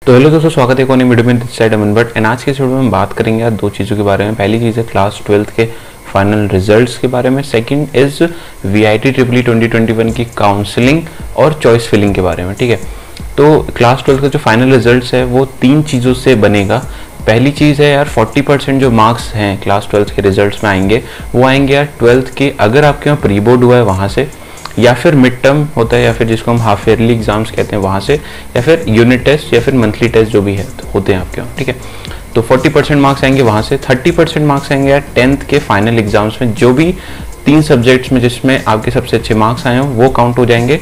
तो हेलो दोस्तों, स्वागत है एक और नई वीडियो में। This side Aman Bhatt and आज के वीडियो में हम बात करेंगे यार दो चीज़ों के बारे में। पहली चीज़ है क्लास 12th के फाइनल रिजल्ट्स के बारे में। सेकंड इज VIT EEE 2021 की काउंसलिंग और चॉइस फिलिंग के बारे में। ठीक है, तो क्लास 12 का जो फाइनल रिजल्ट्स है वो तीन चीज़ों से बनेगा। पहली चीज़ है यार 40% जो मार्क्स हैं क्लास 12th के रिजल्ट्स में आएंगे वो आएंगे यार 12th के, अगर आपके यहाँ प्री बोर्ड हुआ है वहाँ से, या फिर मिड टर्म होता है, या फिर जिसको हम हाफ ईयरली एग्जाम्स कहते हैं वहाँ से, या फिर यूनिट टेस्ट या फिर मंथली टेस्ट जो भी है तो होते हैं आपके वहाँ। ठीक है, तो 40% मार्क्स आएंगे वहाँ से। 30% मार्क्स आएंगे यार 10th के फाइनल एग्जाम्स में, जो भी 3 सब्जेक्ट्स में जिसमें आपके सबसे अच्छे मार्क्स आए हों वो काउंट हो जाएंगे।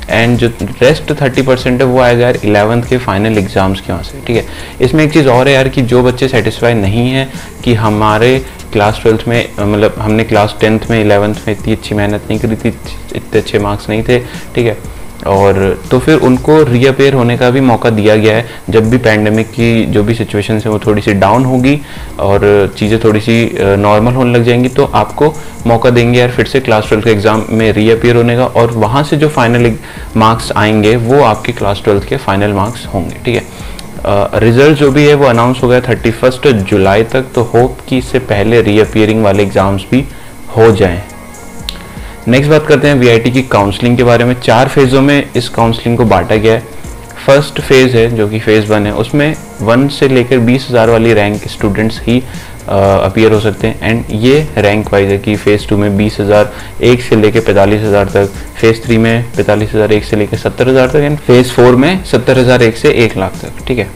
एंड जो रेस्ट 30% है वो आएगा यार 11th के फाइनल एग्जाम्स के वहाँ से। ठीक है, इसमें एक चीज़ और है यार कि जो बच्चे सेटिस्फाई नहीं है कि हमारे क्लास 12th में, मतलब हमने क्लास 10th में 11th में इतनी अच्छी मेहनत नहीं करी थी, इतने अच्छे मार्क्स नहीं थे, ठीक है, और तो फिर उनको रीअपेयर होने का भी मौका दिया गया है। जब भी पैंडेमिक की जो भी सिचुएशन है वो थोड़ी सी डाउन होगी और चीज़ें थोड़ी सी नॉर्मल होने लग जाएंगी तो आपको मौका देंगे यार फिर से क्लास 12 के एग्ज़ाम में रीअपेयर होने का, और वहाँ से जो फाइनल मार्क्स आएंगे वो आपके क्लास 12 के फाइनल मार्क्स होंगे। ठीक है, रिजल्ट जो भी है वो अनाउंस हो गया 31 जुलाई तक, तो होप कि इससे पहले रीअपियरिंग वाले एग्ज़ाम्स भी हो जाएं। नेक्स्ट बात करते हैं VIT की काउंसलिंग के बारे में। 4 फेज़ों में इस काउंसलिंग को बांटा गया है। फर्स्ट फेज़ है जो कि फेज़ 1 है, उसमें 1 से लेकर 20,000 वाली रैंक स्टूडेंट्स ही अपीयर हो सकते हैं। एंड ये रैंक वाइज है कि फेज़ 2 में 20,000 1 से लेकर 45,000 तक, फेज़ 3 में 45,000 1 से लेकर 70,000 तक, एंड फेज़ 4 में 70,000 1 से 1 लाख तक। ठीक है,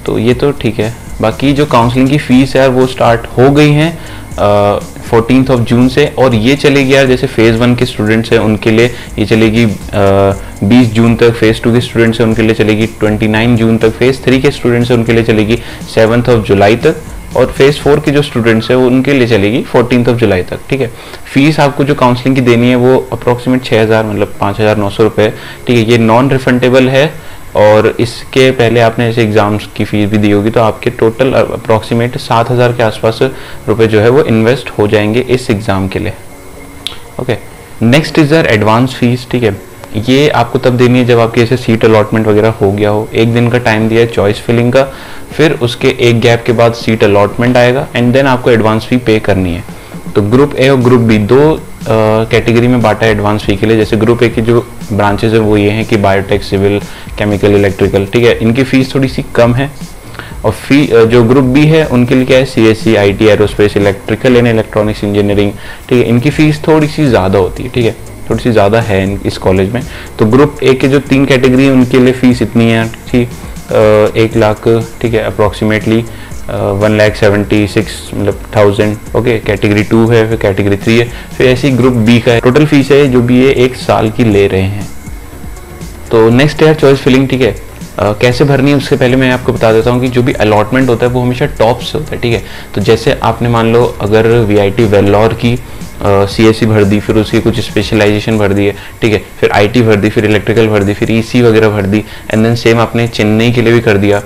तो ये तो ठीक है। बाकी जो काउंसलिंग की फ़ीस है वो स्टार्ट हो गई हैं 14 जून से, और ये चलेगी यार जैसे फेज़ 1 के स्टूडेंट्स हैं उनके लिए ये चलेगी 20 जून तक, फेज़ 2 के स्टूडेंट्स हैं उनके लिए चलेगी 29 जून तक, फेज़ 3 के स्टूडेंट्स हैं उनके लिए चलेगी 7 जुलाई तक, और फेज़ 4 के जो स्टूडेंट्स हैं उनके लिए चलेगी 14 जुलाई तक। ठीक है, फीस आपको जो काउंसलिंग की देनी है वो अप्रॉक्सीमेट 6,000 मतलब 5,900 रुपये। ठीक है, ये नॉन रिफंडेबल है, और इसके पहले आपने ऐसे एग्ज़ाम्स की फ़ीस भी दी होगी तो आपके टोटल अप्रॉक्सीमेट 7,000 के आसपास रुपए जो है वो इन्वेस्ट हो जाएंगे इस एग्ज़ाम के लिए। ओके, नेक्स्ट इज़ यार एडवांस फीस। ठीक है, ये आपको तब देनी है जब आपके ऐसे सीट अलॉटमेंट वगैरह हो गया हो। 1 दिन का टाइम दिया है चॉइस फिलिंग का, फिर उसके एक गैप के बाद सीट अलॉटमेंट आएगा एंड देन आपको एडवांस फ़ी पे करनी है। तो ग्रुप ए और ग्रुप बी दो कैटेगरी में बांटा है एडवांस फी के लिए। जैसे ग्रुप ए की जो ब्रांचेज है वो ये हैं कि बायोटेक, सिविल, केमिकल, इलेक्ट्रिकल। ठीक है, इनकी फीस थोड़ी सी कम है। और फी जो ग्रुप बी है उनके लिए क्या है, CSE, IT, aerospace, electrical and electronics engineering. ठीक है, इनकी फीस थोड़ी सी ज़्यादा होती है। ठीक है, थोड़ी सी ज़्यादा है इस कॉलेज में। तो ग्रुप ए के जो 3 कैटेगरी है उनके लिए फीस इतनी है, ठीक, 1 लाख, ठीक है, अप्रॉक्सीमेटली 1,76,000 मतलब 1000। ओके, कैटेगरी 2 है, फिर कैटेगरी 3 है, फिर ऐसी ग्रुप बी का है। टोटल फीस है जो भी ये 1 साल की ले रहे हैं। तो नेक्स्ट है चॉइस फिलिंग। ठीक है, कैसे भरनी है उससे पहले मैं आपको बता देता हूँ कि जो भी अलॉटमेंट होता है वो हमेशा टॉप से होता है। ठीक है, तो जैसे आपने मान लो अगर VIT वेल्लोर की CSE भर दी, फिर उसकी कुछ स्पेशलाइजेशन भर दी है, ठीक है, फिर IT भर दी, फिर इलेक्ट्रिकल भर दी, फिर EC वगैरह भर दी, एंड देन सेम आपने चेन्नई के लिए भी कर दिया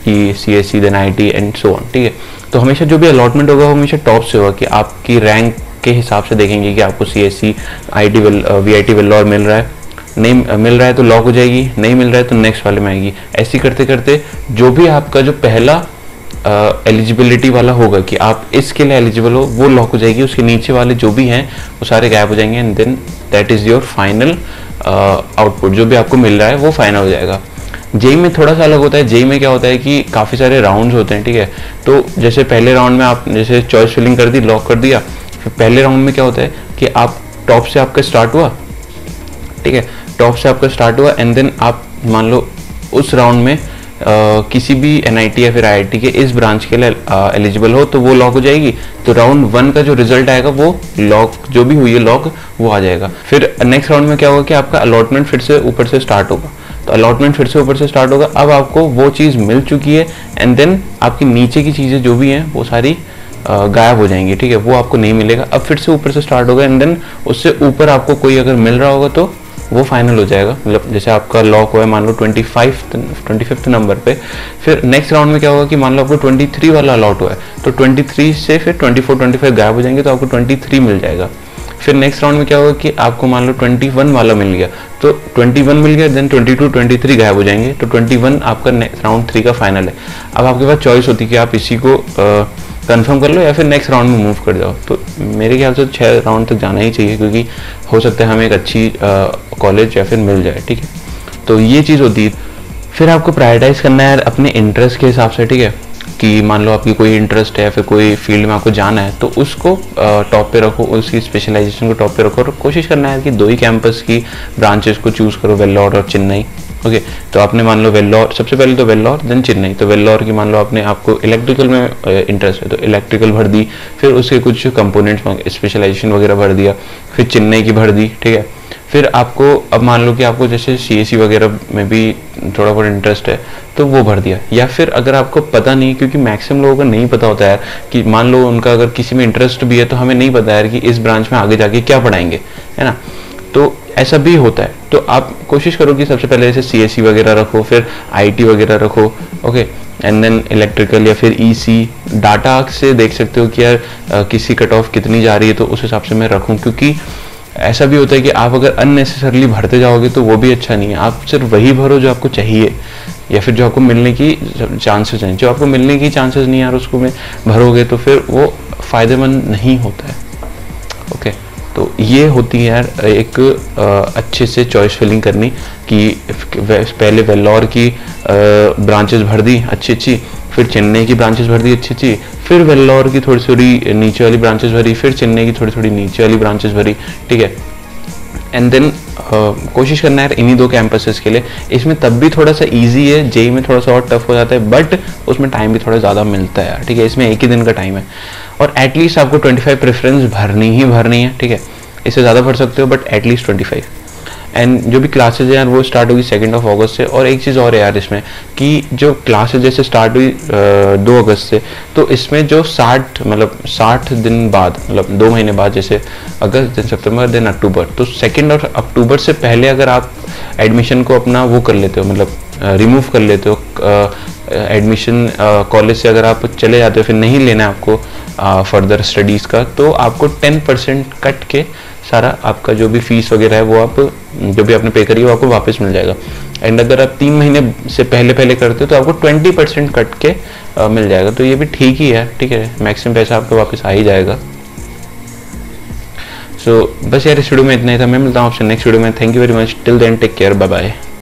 कि CSE then IT and so on. ठीक है, तो हमेशा जो भी अलॉटमेंट होगा वो हमेशा टॉप से होगा कि आपकी रैंक के हिसाब से देखेंगे कि आपको CSE VIT वेल्लोर मिल रहा है, नहीं मिल रहा है तो लॉक हो जाएगी, नहीं मिल रहा है तो नेक्स्ट वाले में आएगी। ऐसे करते करते जो भी आपका जो पहला एलिजिबिलिटी वाला होगा कि आप इसके लिए एलिजिबल हो वो लॉक हो जाएगी, उसके नीचे वाले जो भी हैं वो सारे गायब हो जाएंगे, and then that is your final output. जो भी आपको मिल रहा है वो फाइनल हो जाएगा। जेई में थोड़ा सा अलग होता है। जेई में क्या होता है कि काफ़ी सारे राउंड्स होते हैं। ठीक है, तो जैसे पहले राउंड में आप जैसे चॉइस फिलिंग कर दी, लॉक कर दिया, फिर पहले राउंड में क्या होता है कि आप टॉप से आपका स्टार्ट हुआ, ठीक है, टॉप से आपका स्टार्ट हुआ, एंड देन आप मान लो उस राउंड में किसी भी NIT या फिर IIT के इस ब्रांच के लिए एलिजिबल हो तो वो लॉक हो जाएगी। तो राउंड 1 का जो रिजल्ट आएगा वो लॉक, जो भी हुई है लॉक, वो आ जाएगा। फिर नेक्स्ट राउंड में क्या होगा कि आपका अलॉटमेंट फिर से ऊपर से स्टार्ट होगा, तो अलॉटमेंट फिर से ऊपर से स्टार्ट होगा। अब आपको वो चीज़ मिल चुकी है, एंड देन आपकी नीचे की चीज़ें जो भी हैं वो सारी गायब हो जाएंगी। ठीक है, वो आपको नहीं मिलेगा। अब फिर से ऊपर से स्टार्ट होगा, एंड देन उससे ऊपर आपको कोई अगर मिल रहा होगा तो वो फाइनल हो जाएगा। मतलब जैसे आपका लॉक हुआ है मान लो 25th नंबर पे, फिर नेक्स्ट राउंड में क्या होगा कि मान लो आपको 23 वाला अलॉट हुआ है तो 23 से फिर 24, 25 गायब हो जाएंगे तो आपको 23 मिल जाएगा। फिर नेक्स्ट राउंड में क्या होगा कि आपको मान लो 21 वाला मिल गया तो 21 मिल गया, देन 22 23 गायब हो जाएंगे, तो 21 आपका राउंड 3 का फाइनल है। अब आपके पास चॉइस होती है कि आप इसी को कंफर्म कर लो या फिर नेक्स्ट राउंड में मूव कर जाओ। तो मेरे ख्याल से 6 राउंड तक जाना ही चाहिए, क्योंकि हो सकता है हमें एक अच्छी कॉलेज या फिर मिल जाए, ठीक है। तो ये चीज़ होती है। फिर आपको प्रायोरिटाइज करना है अपने इंटरेस्ट के हिसाब से, ठीक है, कि मान लो आपकी कोई इंटरेस्ट है, फिर कोई फील्ड में आपको जाना है, तो उसको टॉप पे रखो, उसकी स्पेशलाइजेशन को टॉप पे रखो, और कोशिश करना है कि 2 ही कैंपस की ब्रांचेस को चूज़ करो, वेल्लोर और चेन्नई। ओके, तो आपने मान लो वेल्लोर, सबसे पहले तो वेल्लोर देन चेन्नई। तो वेल्लोर की मान लो आपको इलेक्ट्रिकल में इंटरेस्ट है तो इलेक्ट्रिकल भर दी, फिर उसके कुछ कंपोनेंट्स स्पेशलाइजेशन वगैरह भर दिया, फिर चेन्नई की भर दी, ठीक है। फिर आपको अब मान लो कि आपको जैसे CSE वगैरह में भी थोड़ा बहुत इंटरेस्ट है तो वो भर दिया। या फिर अगर आपको पता नहीं, क्योंकि मैक्सिमम लोगों को नहीं पता होता है कि मान लो उनका अगर किसी में इंटरेस्ट भी है तो हमें नहीं पता है कि इस ब्रांच में आगे जाके क्या पढ़ाएंगे, है ना, तो ऐसा भी होता है। तो आप कोशिश करो कि सबसे पहले जैसे CSE वगैरह रखो, फिर IT वगैरह रखो, ओके, एंड देन इलेक्ट्रिकल या फिर EC। डाटा से देख सकते हो कि यार किसी कट ऑफ कितनी जा रही है, तो उस हिसाब से मैं रखूँ, क्योंकि ऐसा भी होता है कि आप अगर अननेसेसरली भरते जाओगे तो वो भी अच्छा नहीं है। आप सिर्फ वही भरो जो आपको चाहिए या फिर जो आपको मिलने की चांसेस हैं। जो आपको मिलने की चांसेस नहीं यार उसको में भरोगे तो फिर वो फायदेमंद नहीं होता है। ओके, तो ये होती है यार एक अच्छे से चॉइस फिलिंग करनी, कि पहले वेल्लोर की ब्रांचेस भर दी अच्छी, फिर चेन्नई की ब्रांचेस भर दी अच्छी, फिर वेल्लोर की थोड़ी थोड़ी नीचे वाली ब्रांचेस भरी, फिर चेन्नई की थोड़ी थोड़ी नीचे वाली ब्रांचेस भरी, ठीक है। एंड देन कोशिश करना है इन्हीं 2 कैंपसेस के लिए। इसमें तब भी थोड़ा सा इजी है, जेई में थोड़ा सा और टफ हो जाता है, बट उसमें टाइम भी थोड़ा ज़्यादा मिलता है यार, ठीक है। इसमें 1 ही दिन का टाइम है, और एटलीस्ट आपको 25 प्रेफरेंस भरनी है, ठीक है। इससे ज़्यादा भर सकते हो बट एटलीस्ट 25। एंड जो भी क्लासेज है यार वो स्टार्ट होगी 2 अगस्त से। और एक चीज़ और है यार इसमें कि जो क्लासेज जैसे स्टार्ट हुई 2 अगस्त से, तो इसमें जो 60 दिन बाद, मतलब 2 महीने बाद, जैसे अगस्त देन सितंबर देन अक्टूबर, तो 2 अक्टूबर से पहले अगर आप एडमिशन को अपना वो कर लेते हो, मतलब रिमूव कर लेते हो एडमिशन कॉलेज से, अगर आप चले जाते हो, फिर नहीं लेना है आपको फर्दर स्टडीज़ का, तो आपको 10% कट के सारा आपका जो भी फीस वगैरह है वो आप जो भी आपने पे करी है वो आपको वापस मिल जाएगा। एंड अगर आप 3 महीने से पहले करते हो तो आपको 20% कट के मिल जाएगा। तो ये भी ठीक ही है, ठीक है, मैक्सिमम पैसा आपको वापस आ ही जाएगा। सो बस यार इस वीडियो में इतना ही था। मैं मिलता हूँ आपसे नेक्स्ट वीडियो में। Thank you very much, till then take care, bye bye.